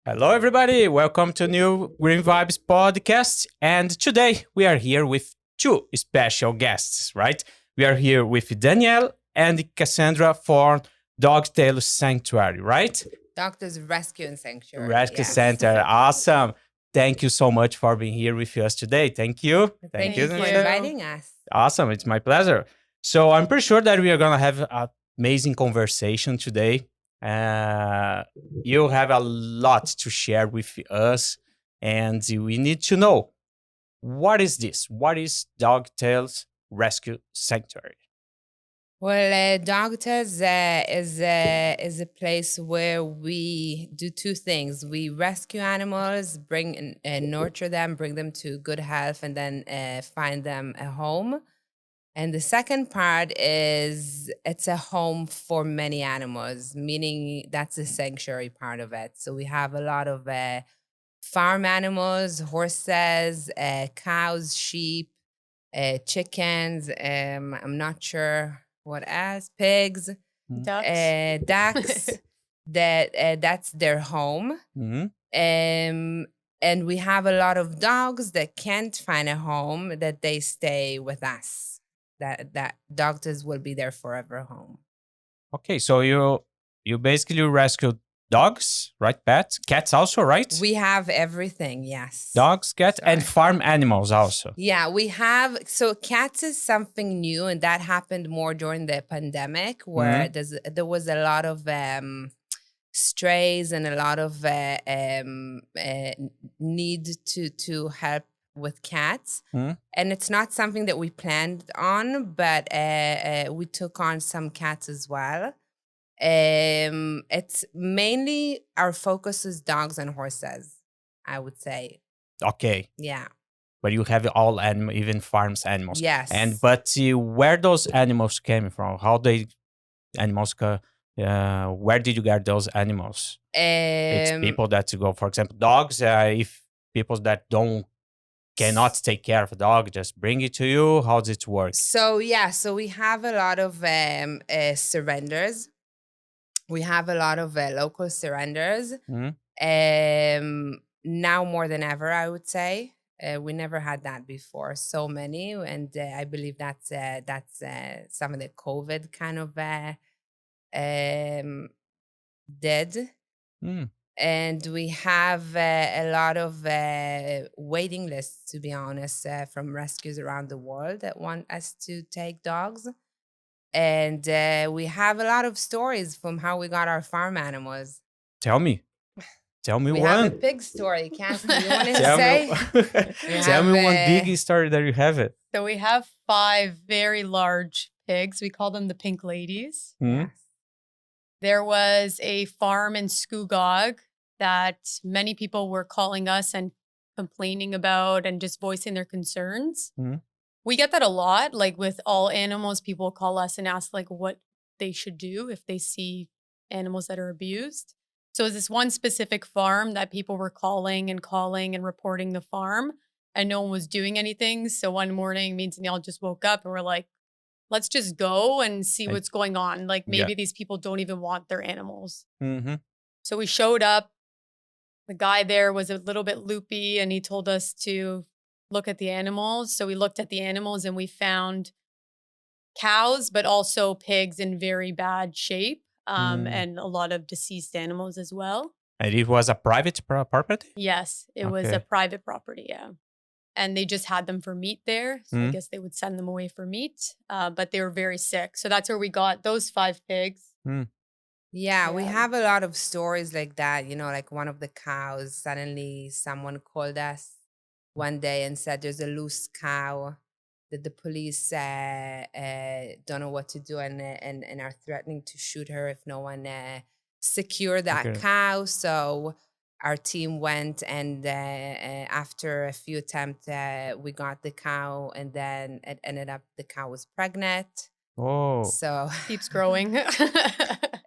Hello, everybody. Welcome to new Green Vibes podcast. And today we are here with two special guests, right? We are here with Danielle and Cassandra for Dogtail Sanctuary, right? Doctors Rescue and Sanctuary. Rescue yes. Center. Awesome. Thank you so much for being here with us today. Thank you. Thank you. you for Thank you. inviting us. Awesome. It's my pleasure. So I'm pretty sure that we are going to have an amazing conversation today. You have a lot to share with us, and we need to know what is this? What is Dogtails Rescue Sanctuary? Well, Doctors is a place where we do two things. We rescue animals, bring and nurture them, bring them to good health, and then find them a home. And the second part is it's a home for many animals, meaning that's the sanctuary part of it. So we have a lot of farm animals, horses, cows, sheep, chickens. I'm not sure what else, pigs, Ducks. ducks. That's their home. Mhm. And we have a lot of dogs that can't find a home that they stay with us. That doctors will be their forever home. Okay, so you basically rescue dogs, right? Pets, cats also, right? We have everything, yes. Dogs, cats, and Sorry. farm animals also. Yeah, we have. So cats is something new, and that happened more during the pandemic, where there was a lot of strays and a lot of need to help with cats. And it's not something that we planned on, but we took on some cats as well. It's mainly our focus is dogs and horses, I would say. Okay, Yeah. but you have all animals, even farms animals. Yes. But where those animals came from? How they animals? Where did you get those animals? It's people that go, for example, dogs. If people that cannot take care of a dog, just bring it to you. How does it work? So we have a lot of surrenders. We have a lot of local surrenders. Now more than ever, I would say. We never had that before. So many, and I believe that's some of the COVID kind of did. And we have a lot of waiting lists, to be honest, from rescues around the world that want us to take dogs. And we have a lot of stories from how we got our farm animals. Tell me We one. have a pig story. Cass, do you want to Tell say? me, tell me one big story that you have it. So we have 5 very large pigs. We call them the pink ladies. Yes. There was a farm in Scugog that many people were calling us and complaining about and just voicing their concerns. We get that a lot. Like with all animals, people call us and ask like what they should do if they see animals that are abused. So it's this one specific farm that people were calling and reporting the farm, and no one was doing anything. So one morning, me and Danielle just woke up and we're like, let's just go and see what's going on. Like maybe these people don't even want their animals. So we showed up. The guy there was a little bit loopy and he told us to look at the animals. So we looked at the animals and we found cows, but also pigs in very bad shape, and a lot of deceased animals as well. And it was a private property? Yes, it was a private property, yeah. And they just had them for meat there. So I guess they would send them away for meat, but they were very sick. So that's where we got those 5 pigs. Yeah, we have a lot of stories like that. Like one of the cows, suddenly someone called us one day and said there's a loose cow that the police don't know what to do and are threatening to shoot her if no one secure that cow. So our team went and after a few attempts, we got the cow, and then it ended up the cow was pregnant. Oh. So Keeps growing.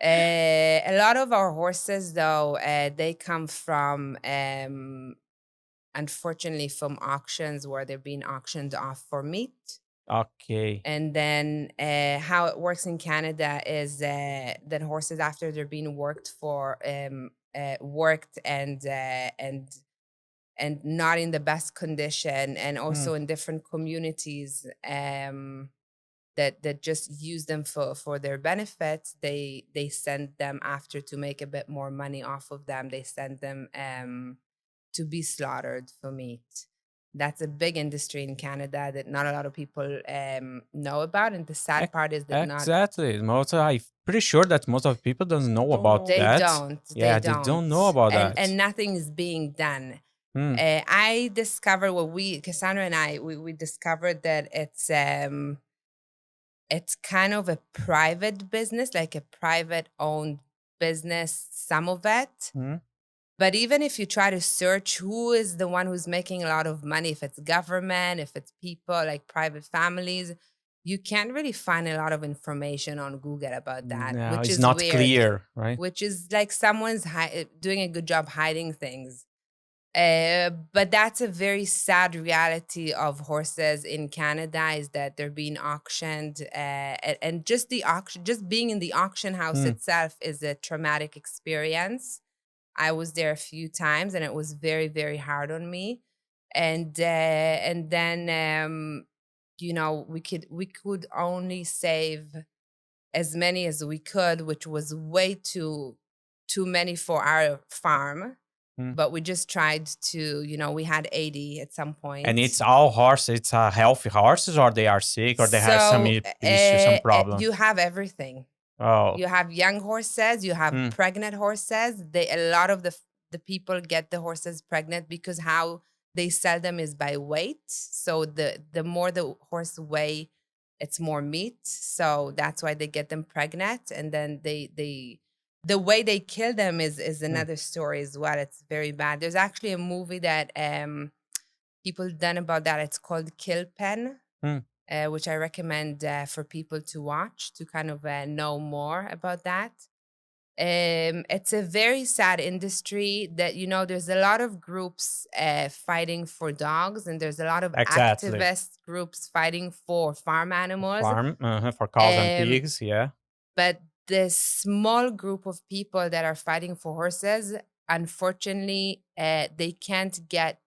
a lot of our horses, though, they come from, unfortunately, from auctions where they're being auctioned off for meat. Okay. And then how it works in Canada is that horses, after they're being worked for worked and not in the best condition, and also in different communities that just use them for their benefits, they send them after to make a bit more money off of them. They send them to be slaughtered for meat. That's a big industry in Canada that not a lot of people know about. And the sad part is that not Exactly. I'm pretty sure that most of people don't know Don't about know. they that. don't. Yeah, They they don't know don't. about And that. nothing is being done. Mm. I discovered Cassandra and I, we discovered that it's kind of a private business, like a private owned business, some of it. Mm. But even if you try to search who is the one who's making a lot of money, if it's government, if it's people like private families, you can't really find a lot of information on Google about that, No, which it's is not weird. clear, right? Which is like someone's doing a good job hiding things. But that's a very sad reality of horses in Canada, is that they're being auctioned, and just the auction, just being in the auction house itself is a traumatic experience. I was there a few times, and it was very, very hard on me. And then we could only save as many as we could, which was way too many for our farm. But we just tried to, we had 80 at some point. And it's all horses. It's healthy horses, or they are sick, or they have some issue, some problem. You have everything. Oh, You have young horses, you have pregnant horses. A lot of the people get the horses pregnant because how they sell them is by weight. So the more the horse weigh, it's more meat. So that's why they get them pregnant. And then the way they kill them is another story as well. It's very bad. There's actually a movie that people done about that. It's called Kill Pen. Which I recommend for people to watch to kind of know more about that. It's a very sad industry that, there's a lot of groups fighting for dogs, and there's a lot of activist groups fighting for farm animals. For cows and pigs, yeah. But the small group of people that are fighting for horses, unfortunately, they can't get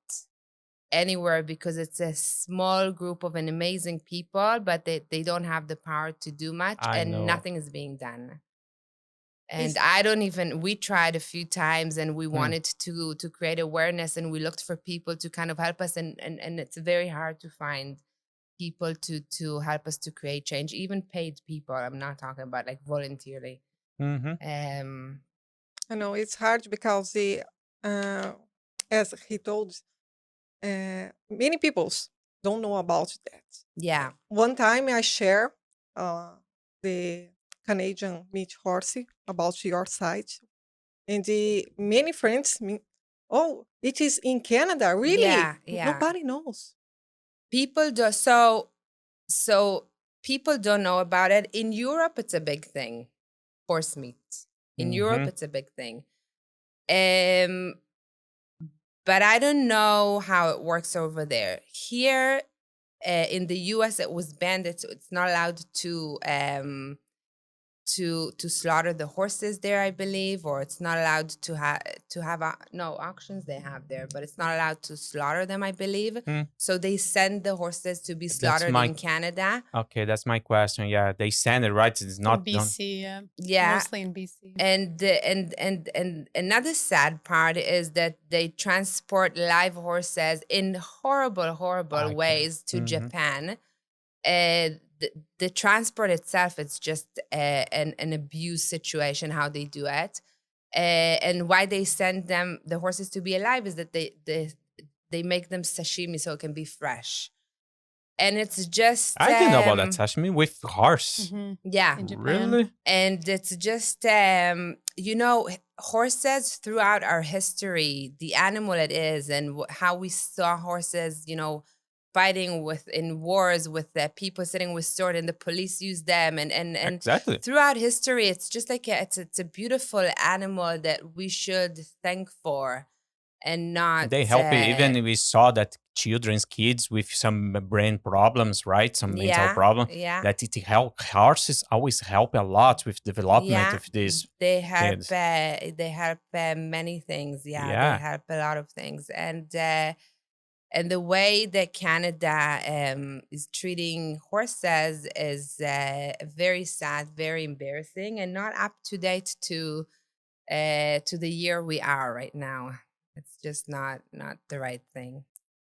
anywhere because it's a small group of an amazing people, but they don't have the power to do much, and nothing is being done. And we tried a few times, and we wanted to create awareness, and we looked for people to kind of help us, and it's very hard to find people to help us to create change, even paid people. I'm not talking about like voluntarily. I know it's hard because as he told, many people don't know about that. Yeah. One time I share the Canadian meat horse about your site, and many friends oh, it is in Canada, really? Yeah. Nobody knows. People do so people don't know about it. In Europe, it's a big thing. Horse meat. In Europe, it's a big thing. But I don't know how it works over there. Here in the US, it was banned. It's not allowed to slaughter the horses there, I believe, or it's not allowed to have no auctions they have there, but it's not allowed to slaughter them, I believe. So they send the horses to be slaughtered in Canada. Okay, that's my question. Yeah, they send it, right? It's not in BC, done. Yeah, mostly in BC. And another sad part is that they transport live horses in horrible ways to Japan. The transport itself, it's just an abuse situation, how they do it. And why they send the horses to be alive is that they make them sashimi so it can be fresh. And it's just... I didn't know about that sashimi with horse. Yeah. In Japan. Really? And it's just, horses throughout our history, the animal it is, and how we saw horses, fighting in wars with people sitting with sword, and the police use them, and Exactly. throughout history, it's just like it's a beautiful animal that we should thank for. and not. They help. Even we saw that children's kids with some brain problems, right? Some mental problem. Yeah. That it help. Horses always help a lot with development of these They help. kids. They help many things. Yeah, Yeah. they help a lot of things, and the way that Canada is treating horses is very sad, very embarrassing, and not up to date to the year we are right now. It's just not the right thing.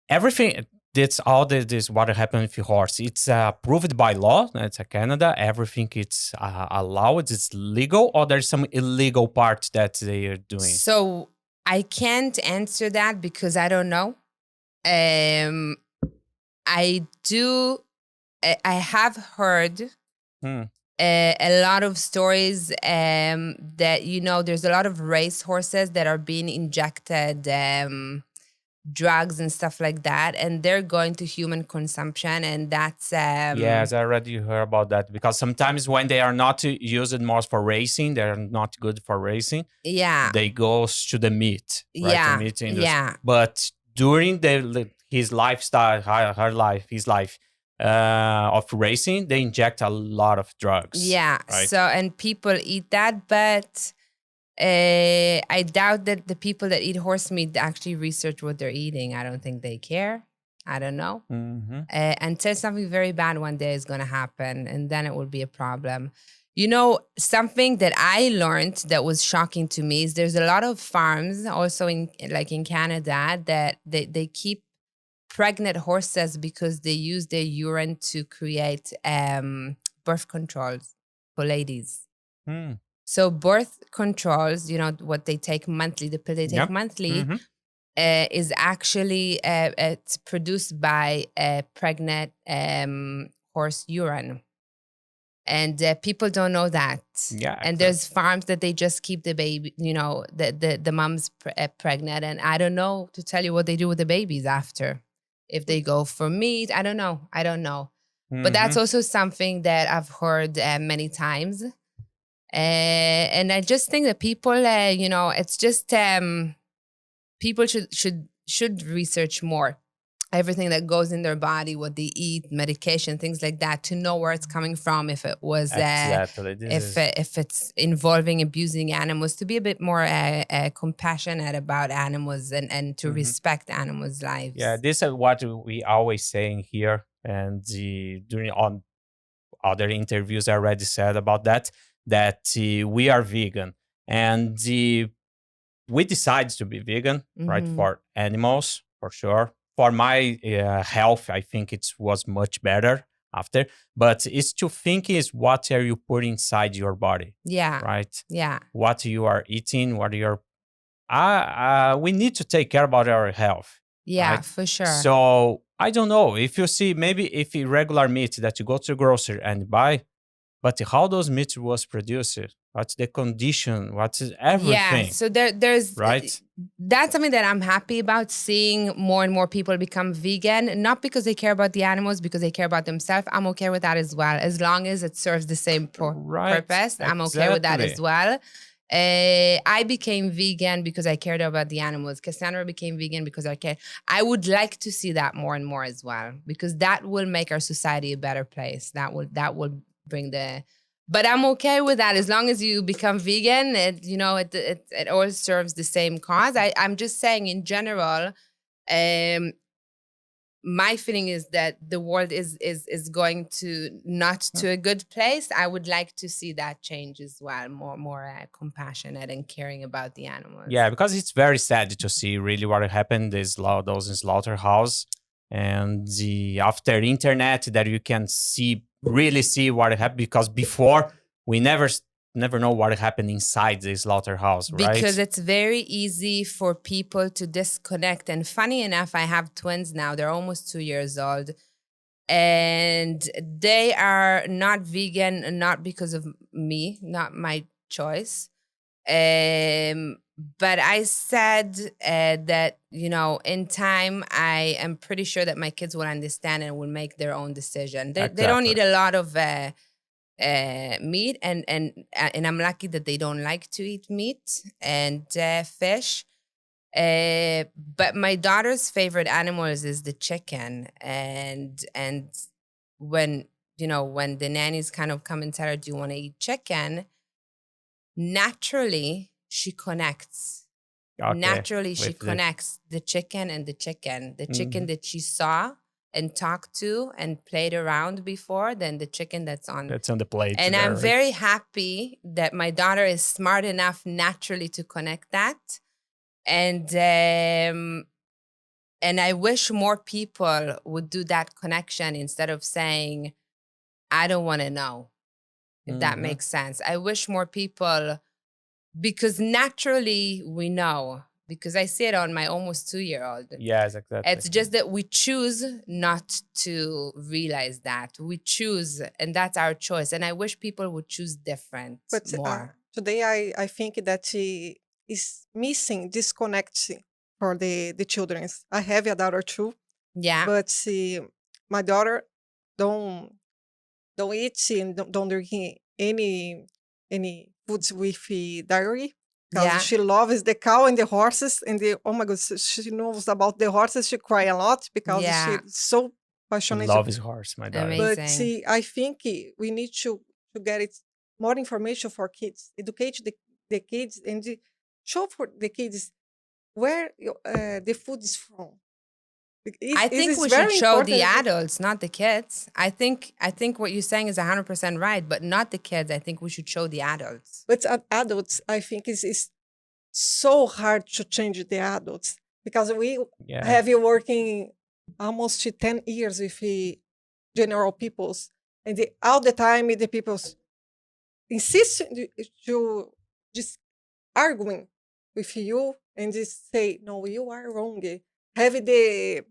Everything that's all this what happened with horse. It's approved by law. It's Canada. Everything it's allowed. It's legal, or there's some illegal part that they are doing. So I can't answer that because I don't know. I have heard a lot of stories that, there's a lot of race horses that are being injected drugs and stuff like that, and they're going to human consumption, and that's yes, I already heard about that, because sometimes when they are not used more for racing, they're not good for racing. Yeah, they go to the meat, right? Yeah, The meat industry. yeah. But during his lifestyle, his life of racing, they inject a lot of drugs. Yeah. Right? So, and people eat that, but I doubt that the people that eat horse meat actually research what they're eating. I don't think they care. I don't know. Until something very bad one day is going to happen, and then it will be a problem. Something that I learned that was shocking to me is there's a lot of farms also in Canada that they keep pregnant horses because they use their urine to create birth controls for ladies. So birth controls, what they take monthly, the pill they take monthly, is actually it's produced by pregnant horse urine. And people don't know that. Yeah. And there's farms that they just keep the baby, the mom's pregnant. And I don't know to tell you what they do with the babies after. If they go for meat, I don't know. But that's also something that I've heard many times. And I just think that people, it's just people should research more everything that goes in their body, what they eat, medication, things like that, to know where it's coming from. If it was if it's involving abusing animals, to be a bit more compassionate about animals and to respect animals' lives. Yeah, this is what we always saying here, and during on other interviews I already said about that we are vegan, and we decided to be vegan, right, for animals, for sure. For my health, I think it was much better after. But it's to think is what are you putting inside your body? Yeah. Right? Yeah. What you are eating, what you're... we need to take care about our health. Yeah, right? for sure. So, I don't know. If you see, maybe if regular meat that you go to the grocery and buy, but how those meat was produced, what's the condition, what's everything. Yeah, so there's right. That's something that I'm happy about, seeing more and more people become vegan, not because they care about the animals, because they care about themselves. I'm okay with that as well, as long as it serves the same purpose. I'm okay with that as well. I became vegan because I cared about the animals. Cassandra became vegan because I care. I would like to see that more and more as well, because that will make our society a better place. That will bring the... But I'm okay with that as long as you become vegan. It all serves the same cause. I'm just saying in general, my feeling is that the world is going to not to a good place. I would like to see that change as well, more compassionate and caring about the animals. Yeah, because it's very sad to see really what happened. Those in slaughterhouse, and after internet that you can really see what happened, because before we never know what happened inside the slaughterhouse, right? Because it's very easy for people to disconnect. And funny enough, I have twins now. They're almost 2 years old. And they are not vegan, not because of me, not my choice. But I said that, in time, I am pretty sure that my kids will understand and will make their own decision. They don't eat a lot of meat, and I'm lucky that they don't like to eat meat and fish. But my daughter's favorite animals is the chicken, and when when the nannies kind of come and tell her, "Do you want to eat chicken?" Naturally, she connects. Okay, Naturally, she with the connects the chicken and the chicken Mhm. that she saw and talked to and played around before, than the chicken that's on. that's on the plate And there, I'm right? very happy that my daughter is smart enough naturally to connect that. And I wish more people would do that connection instead of saying, "I don't want to know," if that Mhm. makes sense. I wish more people, because naturally we know, because I see it on my almost 2-year-old. Yes, exactly. It's just that we choose not to realize that. We choose, and that's our choice. And I wish people would choose different But more. today I think that she is missing disconnecting for the children. I have a daughter too, Yeah. but my daughter don't don't eat and don't drink any foods with dairy because Yeah. she loves the cow and the horses and the oh my god, she knows about the horses. She cry a lot because Yeah. she's so She passionate. loves horse, my daughter. But Amazing. I think we need to get it more information for kids, educate the kids, and show for the kids where the food is from. I It think is we should very show the important. adults, not the kids. I think what you're saying is 100% right, but not the kids. I think we should show the adults. But adults, I think is so hard to change the adults because we Yeah. have you working almost 10 years with general peoples, and all the time the peoples insist to just arguing with you and just say, no, you are wrong. Have the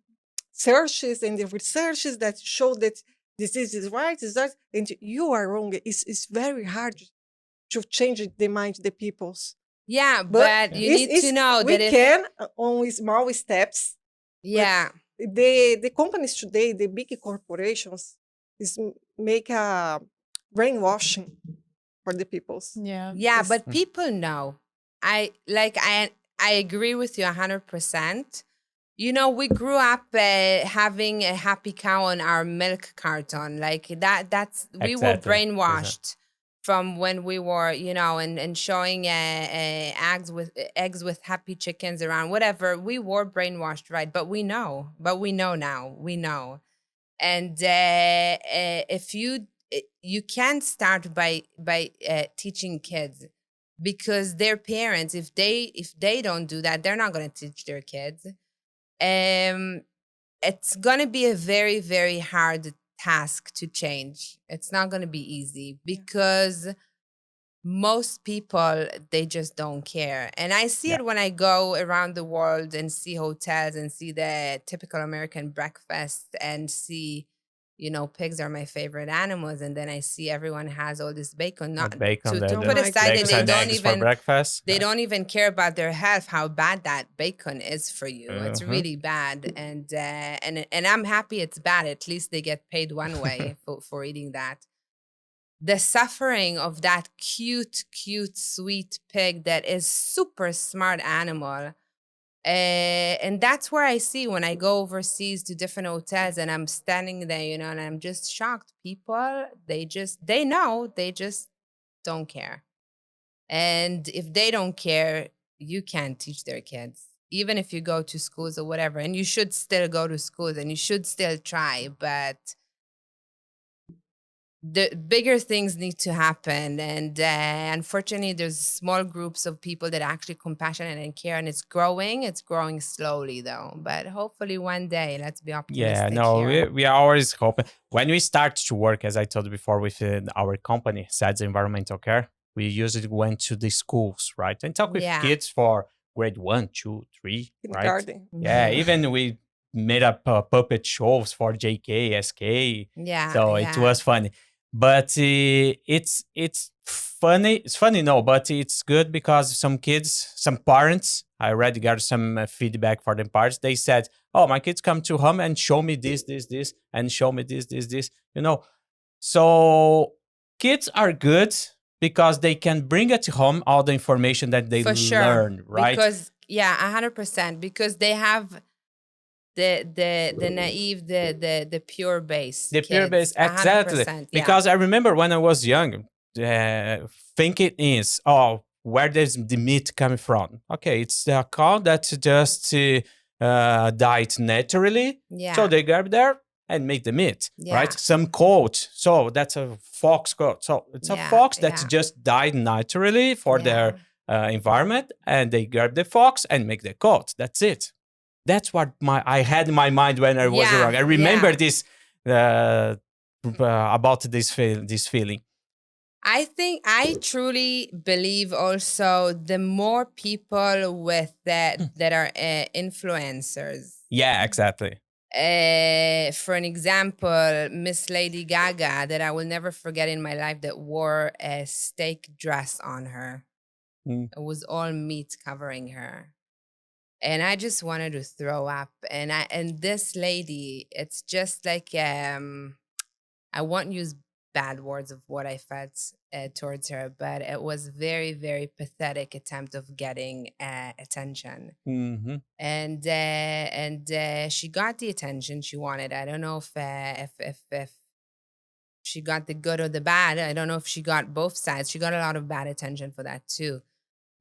searches and the researches that show that this is right, is that, and you are wrong. It's very hard to change the mind of the peoples. Yeah, But but you need to know we that if, can on small steps. But yeah, the companies today, the big corporations, is make a brainwashing for the peoples. Yeah. yeah, Yes. but people know. I agree with you 100%. We grew up having a happy cow on our milk carton. Like that's we were Exactly. brainwashed from when we were, and showing eggs with happy chickens around, whatever. We were brainwashed, right? But we know. But we know now. We know. And if you can start by teaching kids, because their parents, if they don't do that, they're not going to teach their kids. It's going to be a very, very hard task to change. It's not going to be easy because most people, they just don't care. And I see Yeah. it when I go around the world and see hotels and see the typical American breakfast and see, pigs are my favorite animals. And then I see everyone has all this bacon, not Bacon, to Oh put my aside that bacon they and don't eggs for even breakfast. they don't even care about their health, how bad that bacon is for you. It's Mhm. really bad. And I'm happy it's bad. At least they get paid one way for eating that. The suffering of that cute, sweet pig that is super smart animal. And that's where I see when I go overseas to different hotels and I'm standing there, and I'm just shocked. People, they know, they just don't care. And if they don't care, you can't teach their kids, even if you go to schools or whatever. And you should still go to schools and you should still try. But the bigger things need to happen. And unfortunately, there's small groups of people that are actually compassionate and care. And it's growing slowly though. But hopefully one day, let's be Yeah, optimistic no, here. we are always hoping. When we start to work, as I told you before, with our company, SEDS Environmental Care, we usually went to the schools, right? And talk with Yeah. kids for grade 1, 2, 3, right? Kindergarten. Yeah, Mhm. even we made up puppet shows for JK, SK. Yeah. So it yeah. was funny. But it's funny. It's funny, no, but it's good because some kids, some parents, I already got some feedback for the parents. They said, "Oh, my kids come to home and show me this, and show me this." So kids are good because they can bring at home all the information that they For sure. learn, right? Because Yeah, 100%, because they have the naive, the pure base. The pure base, kids. exactly. 100%. Yeah. Because I remember when I was young, thinking is, oh, where does the meat coming from? Okay, it's the cow that just died naturally. So Yeah. they grab there and make the meat, right? Yeah. Some coat. So that's a fox coat. So it's a Yeah, fox that yeah. just died naturally for their environment, and they grab the fox and make the coat. That's it. That's what I had in my mind when I was Yeah, young. I remember yeah. this about this feeling. I truly believe also the more people with that are influencers. Yeah, exactly. For an example, Miss Lady Gaga, that I will never forget in my life, that wore a steak dress on her. Mm. It was all meat covering her. And I just wanted to throw up. And this lady, it's just like I won't use bad words of what I felt towards her, but it was very, very pathetic attempt of getting attention. Mm-hmm. And she got the attention she wanted. I don't know if she got the good or the bad. I don't know if she got both sides. She got a lot of bad attention for that too.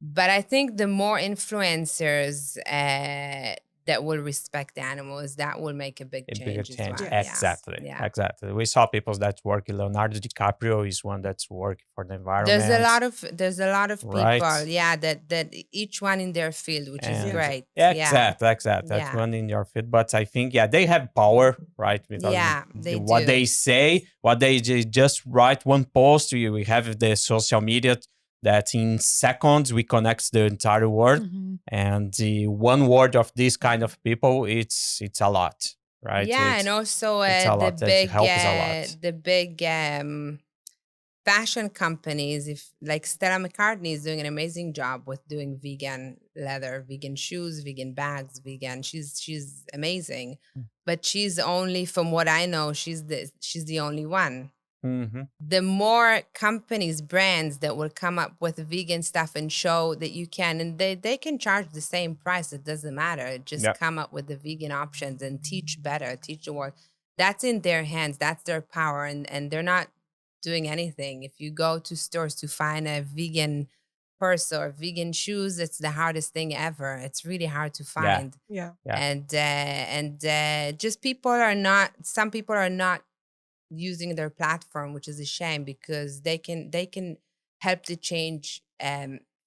But I think the more influencers that will respect animals, that will make a big A change bigger as change. well. Exactly. Yeah. Exactly. We saw people that's working. Leonardo DiCaprio is one that's working for the environment. There's a lot of people, Right. yeah, that each one in their field, which is And great. exactly. That's Yeah. one in your field. But I think, yeah, they have power, right? Because Yeah, they what do. they say, what they just write one post, we have the social media that in seconds we connect the entire world. Mhm. And the one word of this kind of people, it's a lot, right? Yeah, and also it's a lot. It helps a lot. the big fashion companies, if like Stella McCartney is doing an amazing job with doing vegan leather, vegan shoes, vegan bags, vegan. She's amazing, but she's only, from what I know, she's the only one. Mm-hmm. The more companies, brands that will come up with vegan stuff and show that you can, and they can charge the same price. It doesn't matter. Just come up with the vegan options and teach better, teach the world. That's in their hands. That's their power, and they're not doing anything. If you go to stores to find a vegan purse or vegan shoes, it's the hardest thing ever. It's really hard to find. Yeah. And just some people are not using their platform, which is a shame, because they can help the change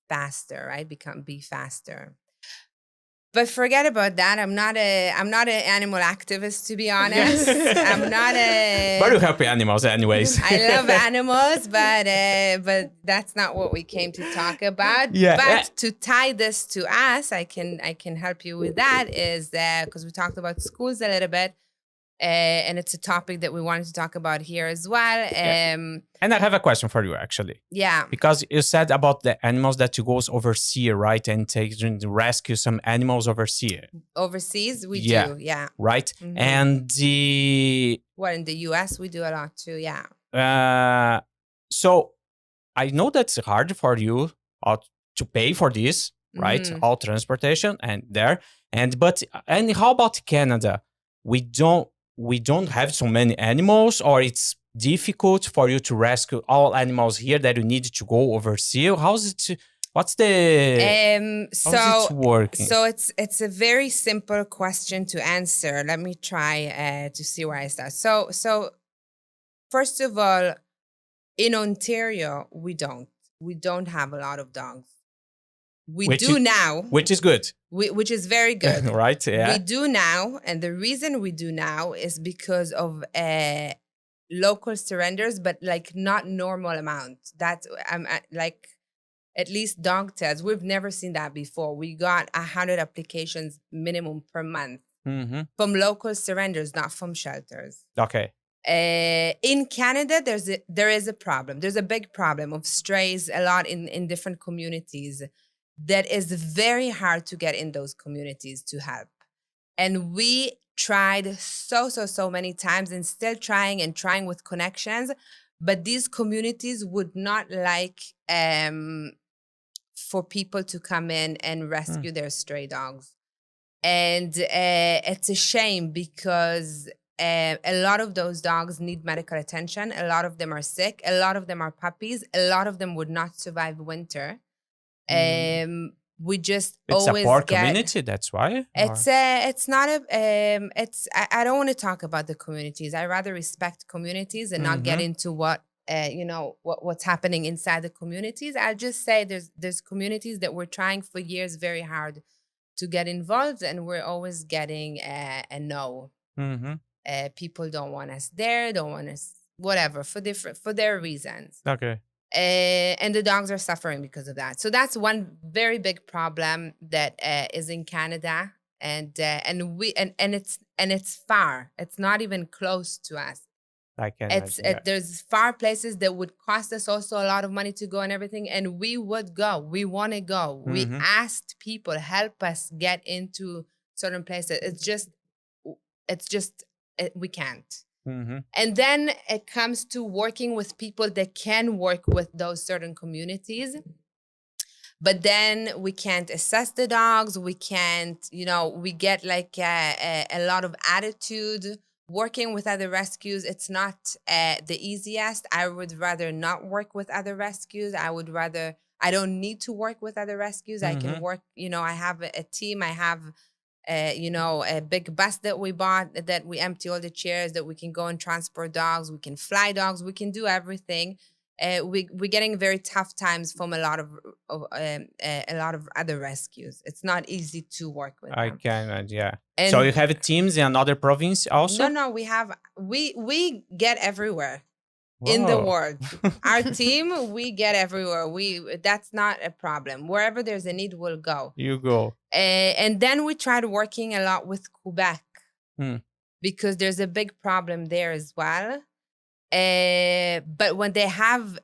faster, right? Be faster. But forget about that. I'm not an animal activist, to be honest. I'm not a. But you help animals anyways. I love animals, but that's not what we came to talk about. Yeah. But to tie this to us, I can help you with that, is that because we talked about schools a little bit. And it's a topic that we wanted to talk about here as well. And I have a question for you, actually. Yeah. Because you said about the animals that you goes overseas, right? And rescue some animals overseas. Overseas, we do, yeah. Right? Mhm. And in the US, we do a lot too, yeah. So I know that's hard for you to pay for this, right? Mhm. All transportation but how about Canada? We don't have so many animals, or it's difficult for you to rescue all animals here that you need to go overseas. How's it? How's it working? So it's a very simple question to answer. Let me try to see where I start. So first of all, in Ontario, we don't have a lot of dogs. Which is good. Which is very good. Right, yeah. We do now, and the reason we do now is because of local surrenders, but like not normal amount. That's like at least dog tests. We've never seen that before. We got 100 applications minimum per month from local surrenders, not from shelters. Okay. In Canada, there is a problem. There's a big problem of strays a lot in different communities. That is very hard to get in those communities to help. And we tried so many times, and still trying with connections, but these communities would not like for people to come in and rescue their stray dogs. And it's a shame because a lot of those dogs need medical attention. A lot of them are sick. A lot of them are puppies. A lot of them would not survive winter. We just It's always a poor get community, that's why? it's not a it's I don't want to talk about the communities. I rather respect communities and not get into what what's happening inside the communities. I'll just say there's communities that we're trying for years very hard to get involved, and we're always getting a no. People don't want us there, don't want us whatever for their reasons. Okay. And the dogs are suffering because of that. So that's one very big problem that is in Canada, and it's far. It's not even close to us. I can imagine. There's far places that would cost us also a lot of money to go and everything, and we would go. We want to go. We asked people help us get into certain places. It's just we can't. And then it comes to working with people that can work with those certain communities. But then we can't assess the dogs. We can't, we get like a lot of attitude. Working with other rescues, it's not the easiest. I would rather not work with other rescues. I don't need to work with other rescues. I can work, I have a team. I have a big bus that we bought that we empty all the chairs, that we can go and transport dogs. We can fly dogs. We can do everything. We're getting very tough times from a lot of other rescues. It's not easy to work with them. I can imagine, yeah. And so you have teams in another province also? No, we get everywhere. In the world. Our team, we get everywhere. That's not a problem. Wherever there's a need, we'll go. You go. And then we tried working a lot with Quebec because there's a big problem there as well. But when they have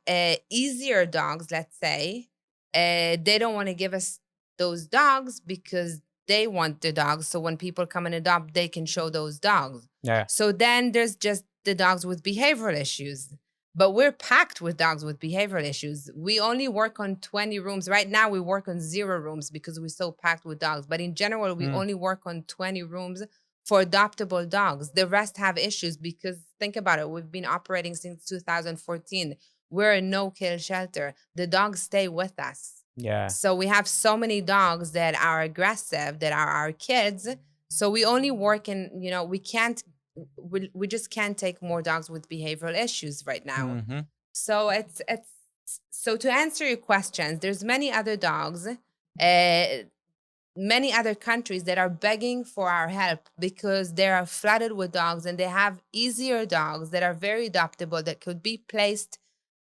easier dogs, let's say, they don't want to give us those dogs because they want the dogs. So when people come and adopt, they can show those dogs. Yeah. So then there's just the dogs with behavioral issues. But we're packed with dogs with behavioral issues. We only work on 20 rooms. Right now, we work on 0 rooms because we're so packed with dogs. But in general, we only work on 20 rooms for adoptable dogs. The rest have issues because, think about it, we've been operating since 2014. We're a no-kill shelter. The dogs stay with us. Yeah. So we have so many dogs that are aggressive, that are our kids. So we only work in, we just can't take more dogs with behavioral issues right now. So so to answer your questions, there's many other dogs, many other countries that are begging for our help because they are flooded with dogs, and they have easier dogs that are very adoptable that could be placed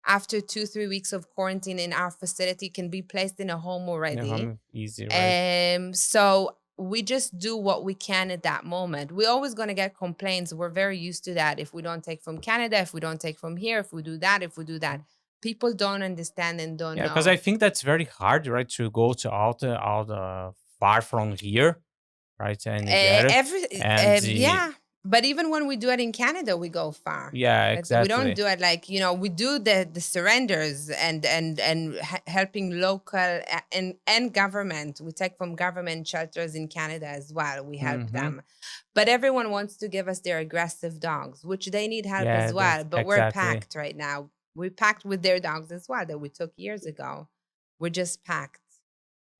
after 2-3 weeks of quarantine in our facility, can be placed in a home already. Easy, right? So we just do what we can at that moment. We're always going to get complaints. We're very used to that. If we don't take from Canada, if we don't take from here, if we do that, people don't understand and don't know. Yeah, because I think that's very hard, right? To go to all the far from here, right? And yeah. But even when we do it in Canada, we go far. Yeah, exactly. We don't do it like, we do the surrenders and helping local and government. We take from government shelters in Canada as well. We help them. But everyone wants to give us their aggressive dogs, which they need help as well. But we're packed right now. We're packed with their dogs as well that we took years ago. We're just packed.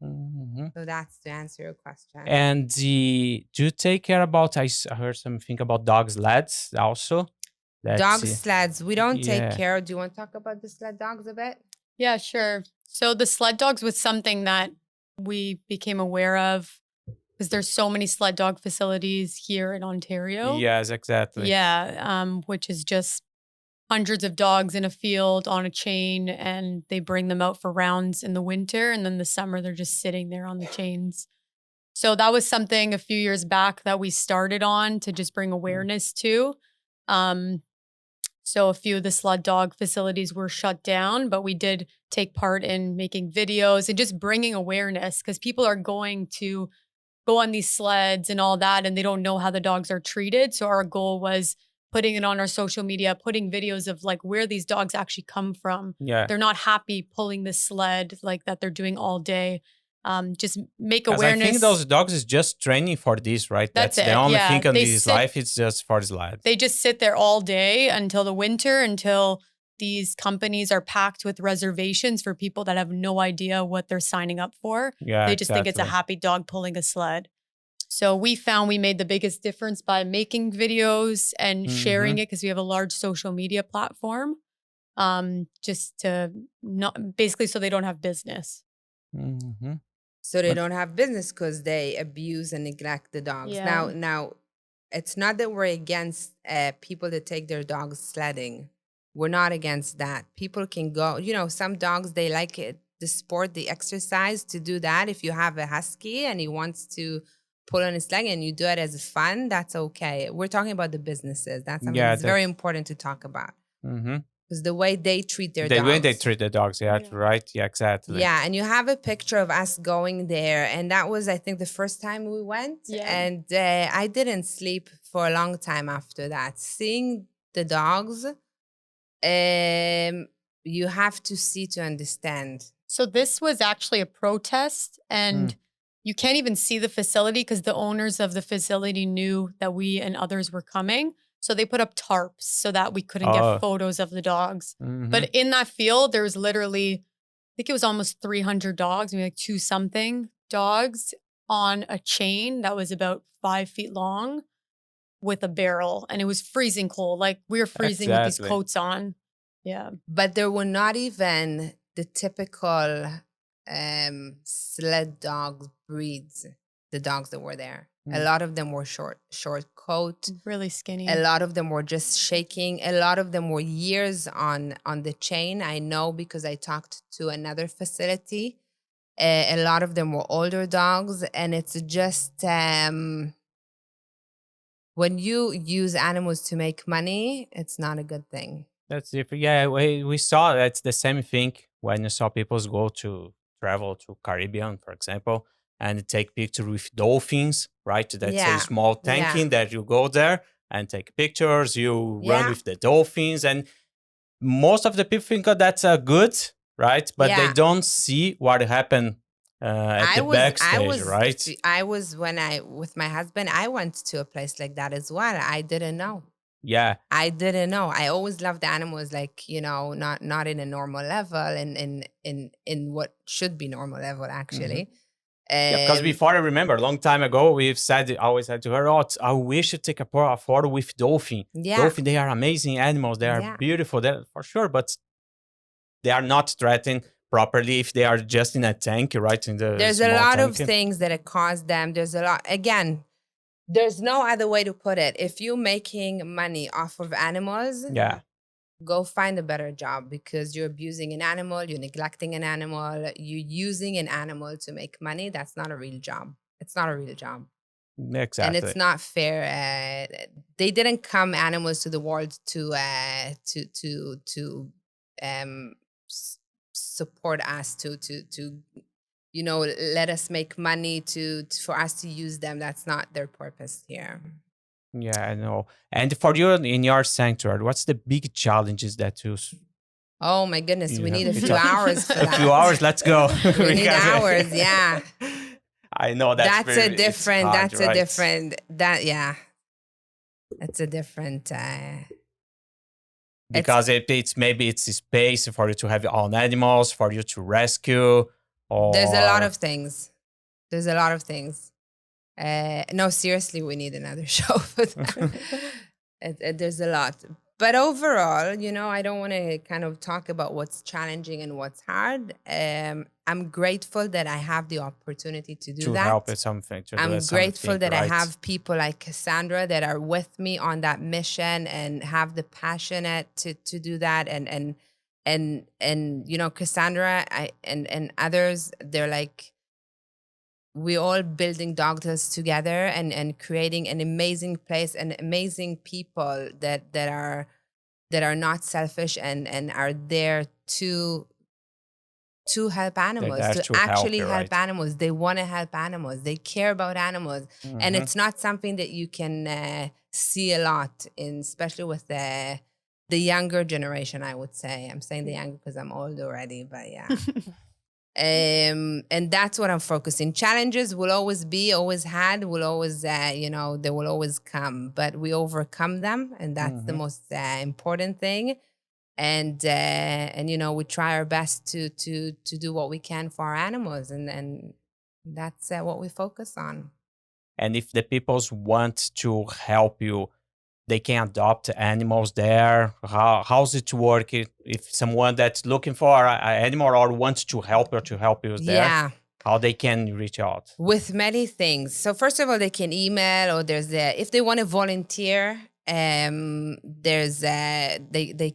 So that's to answer your question. And do you take care about, I heard something about dog sleds also? Dog sleds, we don't take care. Do you want to talk about the sled dogs a bit? Yeah, sure. So the sled dogs was something that we became aware of because there's so many sled dog facilities here in Ontario. Yes, exactly. Yeah, which is just hundreds of dogs in a field on a chain, and they bring them out for rounds in the winter, and then the summer they're just sitting there on the chains. So that was something a few years back that we started on to just bring awareness to. So a few of the sled dog facilities were shut down, but we did take part in making videos and just bringing awareness because people are going to go on these sleds and all that, and they don't know how the dogs are treated. So our goal was putting it on our social media, putting videos of like where these dogs actually come from. Yeah. They're not happy pulling the sled like that they're doing all day. Just make 'Cause awareness. I think those dogs is just training for this, right? That's the it, only yeah. thing in They his sit- life. It's just for sled. They just sit there all day until the winter, until these companies are packed with reservations for people that have no idea what they're signing up for. Yeah, They just think it's a exactly. happy dog pulling a sled. So we found we made the biggest difference by making videos and sharing it because we have a large social media platform, just to not basically so they don't have business. Mm-hmm. So they But- don't have business because they abuse and neglect the dogs. Yeah. Now, it's not that we're against people that take their dogs sledding. We're not against that. People can go. Some dogs, they like it, the sport, the exercise, to do that. If you have a husky and he wants to pull on his leg and you do it as fun, that's okay. We're talking about the businesses. That's something that's very important to talk about. Mm-hmm. Because the way they treat their The dogs. way they treat the dogs, yeah, right? Yeah, exactly. Yeah, and you have a picture of us going there, and that was, I think, the first time we went. Yeah. And I didn't sleep for a long time after that. Seeing the dogs, you have to see to understand. So this was actually a protest, and you can't even see the facility because the owners of the facility knew that we and others were coming. So they put up tarps so that we couldn't get photos of the dogs. Mhm. But in that field, there was literally, I think it was almost 300 dogs, maybe like 2-something dogs on a chain that was about 5 feet long with a barrel. And it was freezing cold. Like we were freezing with these Exactly. coats on. Yeah. But there were not even the typical sled dog breeds, the dogs that were there. A lot of them were short coat. Really skinny. A lot of them were just shaking. A lot of them were years on the chain. I know because I talked to another facility. A lot of them were older dogs. And it's just when you use animals to make money, it's not a good thing. That's different. Yeah, we saw that's the same thing when you saw people go to travel to Caribbean, for example, and take pictures with dolphins, right? That's Yeah, a small tanking that you go there and take pictures. You run Yeah. with the dolphins, and most of the people think that's good, right? But they Yeah. don't see what happened at the backstage, right? I was with my husband, I went to a place like that as well. I didn't know. Yeah. I didn't know. I always loved animals, like, not in a normal level, in what should be normal level, actually. Yeah, because before I remember, a long time ago, always said to her, "Oh, I wish to take a photo with dolphin. Yeah. Dolphin, they are amazing animals. They are Yeah. beautiful, they're, for sure, but they are not threatened properly if they are just in a tank, right? In the There's a small lot of tank. things that it cause them. There's a lot. Again, there's no other way to put it. If you're making money off of animals, Yeah, go find a better job, because you're abusing an animal, you're neglecting an animal, you're using an animal to make money. That's not a real job. It's not a real job. exactly. And it's not fair. They didn't come animals to the world to support us, to let us make money for us to use them. That's not their purpose here. Yeah, I know. And for you in your sanctuary, what's the big challenges that you? Oh my goodness, we Yeah. need a few hours for A that. few hours. Let's go. We need hours, yeah. I know That's a very- it's different. hard, That's a right? different. That's a different. Because maybe it's a space for you to have your own animals, for you to rescue. Or There's a lot of things. There's a lot of things. No, seriously, we need another show for that. There's a lot. But overall, I don't want to kind of talk about what's challenging and what's hard. I'm grateful that I have the opportunity to do to that. help with something. I'm grateful that I right? have people like Cassandra that are with me on that mission and have the passionate to do that. And Cassandra and others, they're like, we all building doctors together and creating an amazing place and amazing people that are not selfish and are there to to help animals, there to to help actually you, help right? animals. They want to help animals. They care about animals. And it's not something that you can see a lot, especially with the younger generation, I would say. I'm saying the younger because I'm old already, but yeah. And that's what I'm focusing. Challenges will always be, always had, will always, they will always come, but we overcome them, and that's the most important thing. And we try our best to do what we can for our animals, and that's what we focus on. And if the peoples want to help you, they can adopt animals there. How's it work? If someone that's looking for an animal or wants to help you there, Yeah. how they can reach out? With many things. So first of all, they can email, or if they want to volunteer, they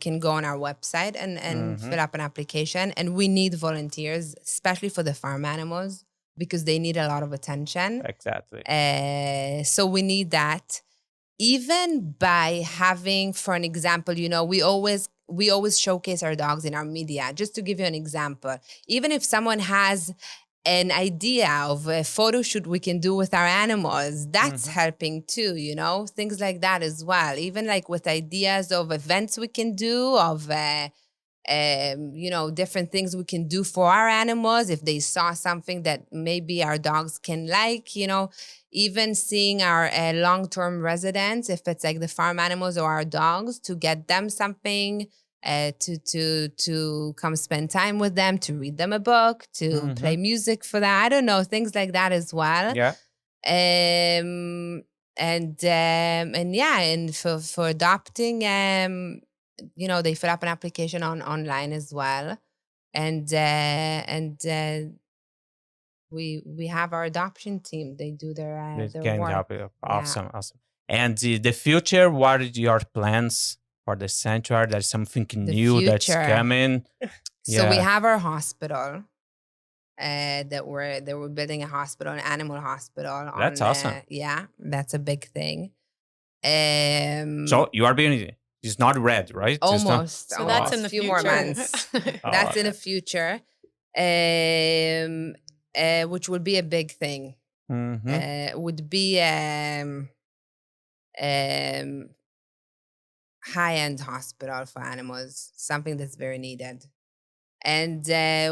can go on our website and fill up an application. And we need volunteers, especially for the farm animals, because they need a lot of attention. Exactly. So we need that. Even by having, for an example, we always showcase our dogs in our media. Just to give you an example, even if someone has an idea of a photo shoot we can do with our animals, that's helping too, things like that as well. Even like with ideas of events we can do, of different things we can do for our animals if they saw something that maybe our dogs can like, even seeing our long-term residents, if it's like the farm animals or our dogs, to get them something, to come spend time with them, to read them a book, to play music for them. I don't know, things like that as well. Yeah. And for adopting, they fill up an application online as well, and we have our adoption team. They do their They can work. help you. Awesome. And the future, what are your plans for the sanctuary? There's something new that's coming. So we have our hospital. That we're building a hospital, an animal hospital. That's awesome. Yeah, that's a big thing. So you are being. It's not red, right? Almost. So that's in the few future. more months. That's in the future, which would be a big thing. Would be high-end hospital for animals, something that's very needed. And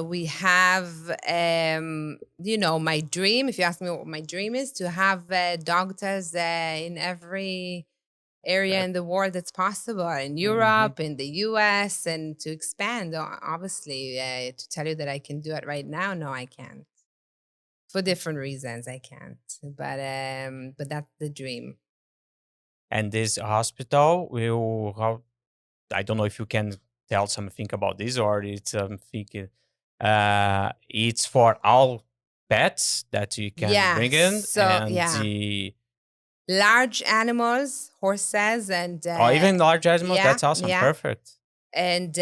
we have, my dream, if you ask me what my dream is, to have doctors in every area in the world that's possible, in Europe, in the US, and to expand. Obviously, to tell you that I can do it right now, no, I can't. For different reasons, I can't. But that's the dream. And this hospital will, I don't know if you can tell something about this, or it's something, it's for all pets that you can bring in. So, and large animals, horses, and even large animals. That's awesome. Perfect. And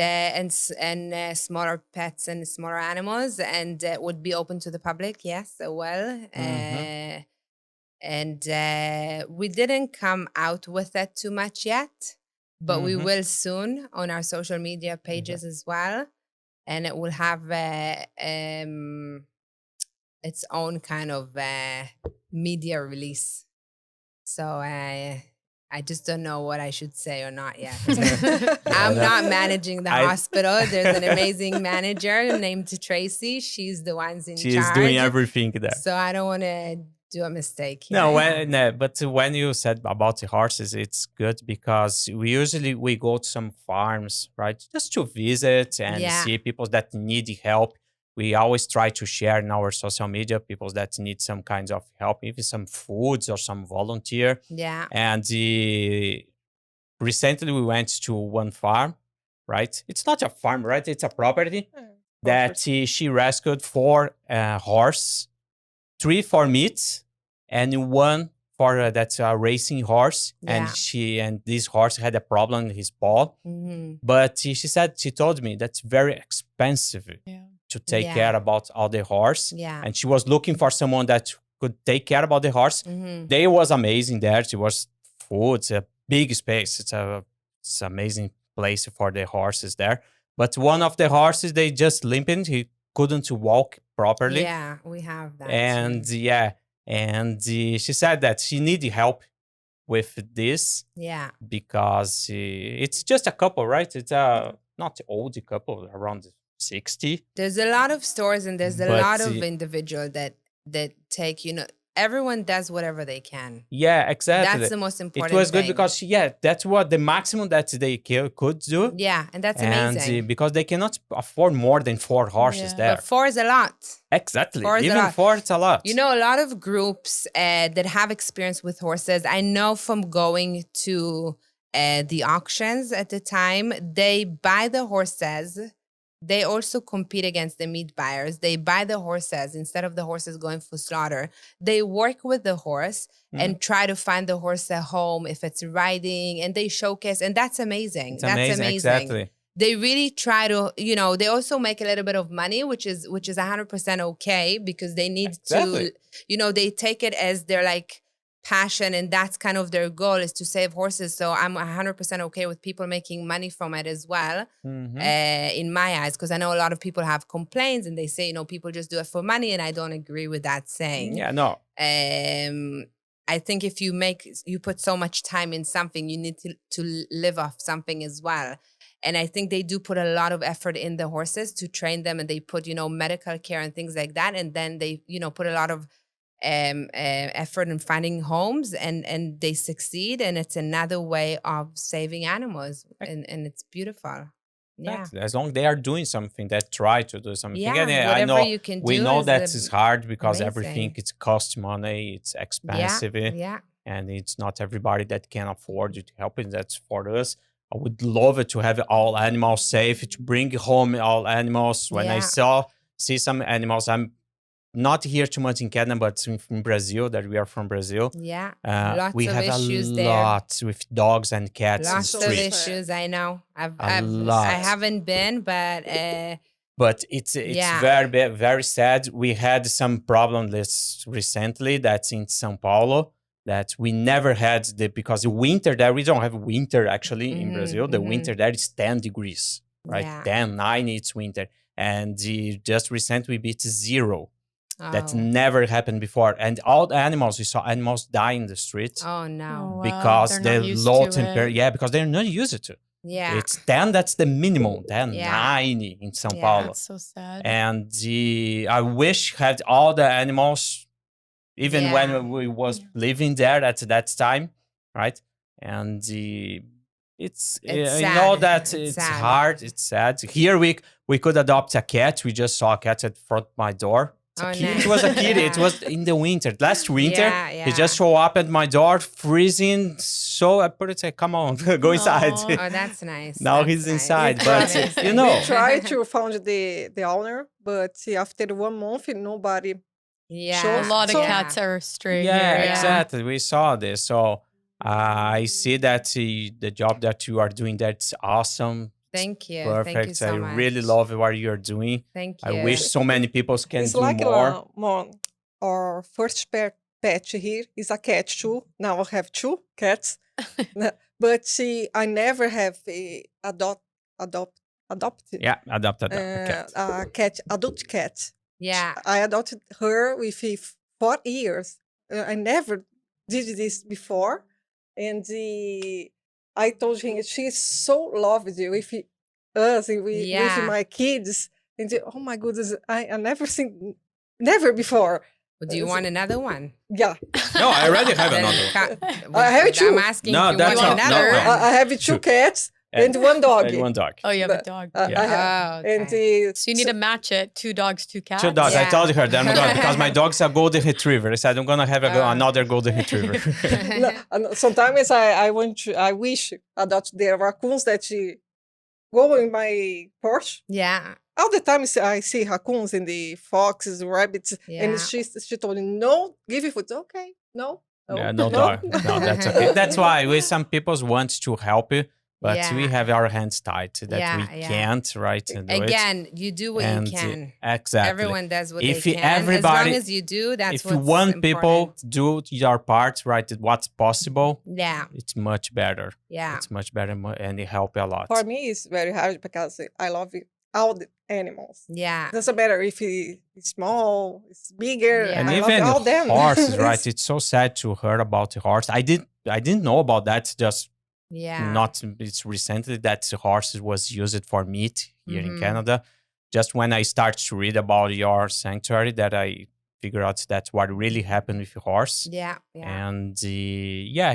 smaller pets and smaller animals, and would be open to the public. Yes, well. And we didn't come out with that too much yet, but we will soon on our social media pages as well, and it will have its own kind of media release. So I just don't know what I should say or not yet. I'm not managing the hospital. There's an amazing manager named Tracy. She's the one's in charge. She's doing everything there. So I don't want to do a mistake here. No, but when you said about the horses, it's good because we go to some farms, right? Just to visit and see people that need help. We always try to share in our social media people that need some kinds of help, even some foods or some volunteer. Yeah. And recently we went to one farm, right? It's not a farm, right? It's a property that she rescued 4 horse, 3 for meat, and 1 for that's a racing horse. And this horse had a problem in his paw. But she told me that's very expensive. To take care about all the horse. And she was looking for someone that could take care about the horse. They was amazing there. It was food. It's a big space. It's an amazing place for the horses there. But one of the horses, they just limping. He couldn't walk properly. Yeah, we have that. And too. she said that she needed help with this Yeah. because it's just a couple, right? It's a not old couple, around 60. There's a lot of stores and there's a But, lot of individual that take, everyone does whatever they can. Yeah, exactly. That's the most important It was good thing. because that's what the maximum that they could do. Yeah, and that's And amazing. because they cannot afford more than 4 horses Yeah. there. But 4 is a lot. Exactly. 4 is a Even lot. 4, it's a lot. A lot of groups that have experience with horses, I know from going to the auctions at the time, they buy the horses. They also compete against the meat buyers. They buy the horses instead of the horses going for slaughter. They work with the horse and try to find the horse a home if it's riding, and they showcase, and that's amazing. It's amazing. Exactly. They really try to, they also make a little bit of money, which is 100% okay, because they need Exactly. to, they take it as their like passion, and that's kind of their goal, is to save horses. So I'm 100% okay with people making money from it as well, in my eyes, because I know a lot of people have complaints and they say, people just do it for money, and I don't agree with that saying. Yeah, no. I think if you put so much time in something, you need to live off something as well. And I think they do put a lot of effort in the horses to train them, and they put, medical care and things like that. And then they, put a lot of effort in finding homes, and they succeed. And it's another way of saving animals, and it's beautiful. Yeah. As long as they are doing something, that try to do something. Yeah, And I whatever know you can we do know is that it's hard because amazing. everything it costs money, it's expensive, Yeah. and it's not everybody that can afford it to help it. That's for us. I would love it to have all animals safe, to bring home all animals. When I see some animals, I'm not here too much in Canada, but in Brazil, that we are from Brazil. Yeah. We Lots have of a issues there. lot with dogs and cats in Lots the of street. issues, I know. A lot. I haven't been, but But it's very, very sad. We had some problems recently that's in São Paulo that we never had because the winter there, we don't have winter actually in Brazil. The winter there is 10 degrees, right? Yeah. 10, 9, it's winter. And just recently we beat 0. That Oh. never happened before. And all the animals, we saw animals die in the street Oh no. Oh, wow. because They're the not used low to temperature. it. Yeah, because they're not used to. Yeah. It's 10, that's the minimum. 10, Yeah. 9 in São Yeah. Paulo. That's so sad. And I wish had all the animals, even when we was living there at that time, right? And it's sad. that It's it's sad. hard, it's sad. Here we could adopt a cat. We just saw a cat at front of my door. It's a Oh, kitty. nice. It was a kitty. It Yeah. was in the winter. Last winter, Yeah, he just showed up at my door, freezing. So I put it, say, come on, go inside. Aw. Oh, that's nice. Now That's he's nice. inside, We but tried- you know. We tried to find the owner, but after 1 month, nobody. Yeah. A lot of So- cats are stray Yeah, here. exactly. We saw this. So I see that the job that you are doing, that's awesome. Thank you. Perfect. Thank you so I much. really love what you're doing. Thank you. I wish so many people can It's do like more. our first pet here is a cat too. Now I have 2 cats, but I never have adopted Yeah, adopted a cat. a cat, adult cat. Yeah. I adopted her with 4 years. I never did this before, and I told him she's so loved with us and with Yeah. my kids. And oh my goodness, I never seen, never before. Well, do you want another one? Yeah, No, I already have Then another one. I have I'm 2. asking No, if you that's want not- another no, one. no. I have 2 Two. cats and 1 dog. And 1 dog. Oh, you have a But, dog. I have, Oh, okay. and So you need to match it. 2 dogs, 2 cats. 2 dogs. I Yeah. told her that I'm gonna, because my dog's a golden retriever. I said I'm gonna have another golden retriever. no, and sometimes I wish adopt the raccoons that go in my porch. Yeah. All the time I see raccoons and the foxes, rabbits, Yeah. and she told me, no, give it food. Okay, no. Yeah, no dog. No, that's okay. That's why some people want to help you, but we Yeah. have our hands tied that Yeah, we yeah. can't, right? Do it. Again, you do what And, you can. Exactly. Everyone does what If they can. everybody- as long as you do, that's if you what's want people important. do your part, right? What's possible, Yeah. it's much better. Yeah. It's much better and it help a lot. For me, it's very hard because I love all the animals. Yeah. Doesn't matter if it's small, it's bigger. Yeah. And I love even all them. horses, right? It's so sad to hear about the horse. I didn't know about that. Just Yeah. not it's recently that the horses was used for meat here in Mhm. Canada. Just when I started to read about your sanctuary, that I figured out that's what really happened with the horse. Yeah. Yeah. And It's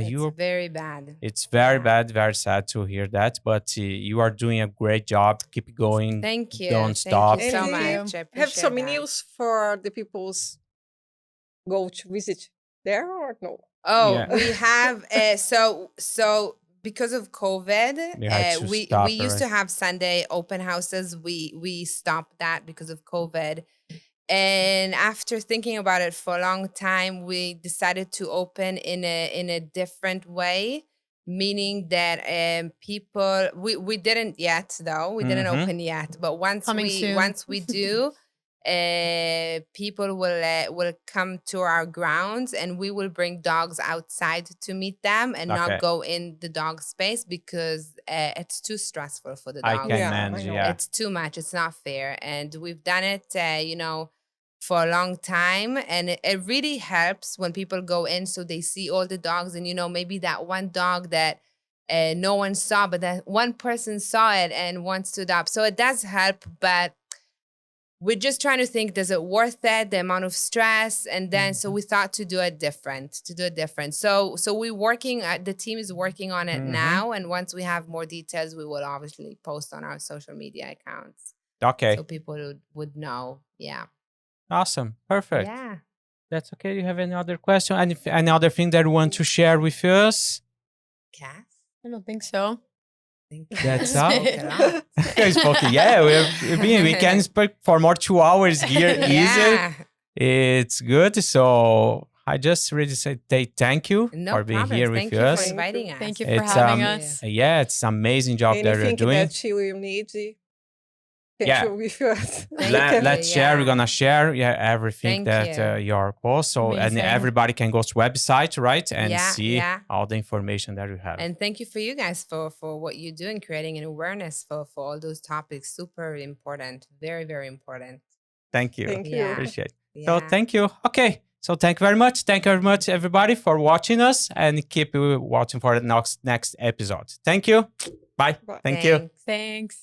you very bad. it's very Yeah. bad, very sad to hear that. But you are doing a great job. Keep going. Thank you. Don't Thank stop. you so And much. I have appreciate some that. news for the people's go to visit there or no? Oh, Yeah. we have so because of COVID, You had to we stop, used to right? have Sunday open houses. We stopped that because of COVID. And after thinking about it for a long time, we decided to open in a different way, meaning that people we didn't yet though. We didn't Mhm. open yet, but Coming soon. once we do, people will come to our grounds and we will bring dogs outside to meet them and Okay. not go in the dog space because it's too stressful for the I dogs. can Yeah, I manage. know. Yeah. It's too much. It's not fair. And we've done it, for a long time. And it really helps when people go in so they see all the dogs and, maybe that one dog that no one saw, but that one person saw it and wants to adopt. So it does help, but we're just trying to think, does it worth it, the amount of stress? And then so we thought to do it different. So we're working, the team is working on it Mhm. now. And once we have more details, we will obviously post on our social media accounts. Okay. So people would know. Yeah. Awesome. Perfect. Yeah. That's okay. You have any other question? Any other thing that you want to share with us? Cass? I don't think so. Think That's I all. spoke a lot. Okay, spoken. Yeah, we can speak for more 2 hours here. Easy. Yeah. It's good. So I just really say thank you No for being problem. here Thank with you us. for inviting us. Thank you for It's having us. yeah, it's amazing job that you're Anything doing. that you will need, thank Yeah. you with us. Thank Let's you, share. yeah. We're gonna share everything Thank that you. your post. So and Amazing. everybody can go to website, right, and Yeah, see yeah. all the information that you have. And thank you for you guys for what you do in creating an awareness for all those topics. Super important. Very, very important. Thank you. Thank you. Yeah. Appreciate. Yeah. So thank you. Okay. So thank you very much. Thank you very much, everybody, for watching us, and keep watching for the next episode. Thank you. Bye. Bye. Thank you. Thanks. Thanks.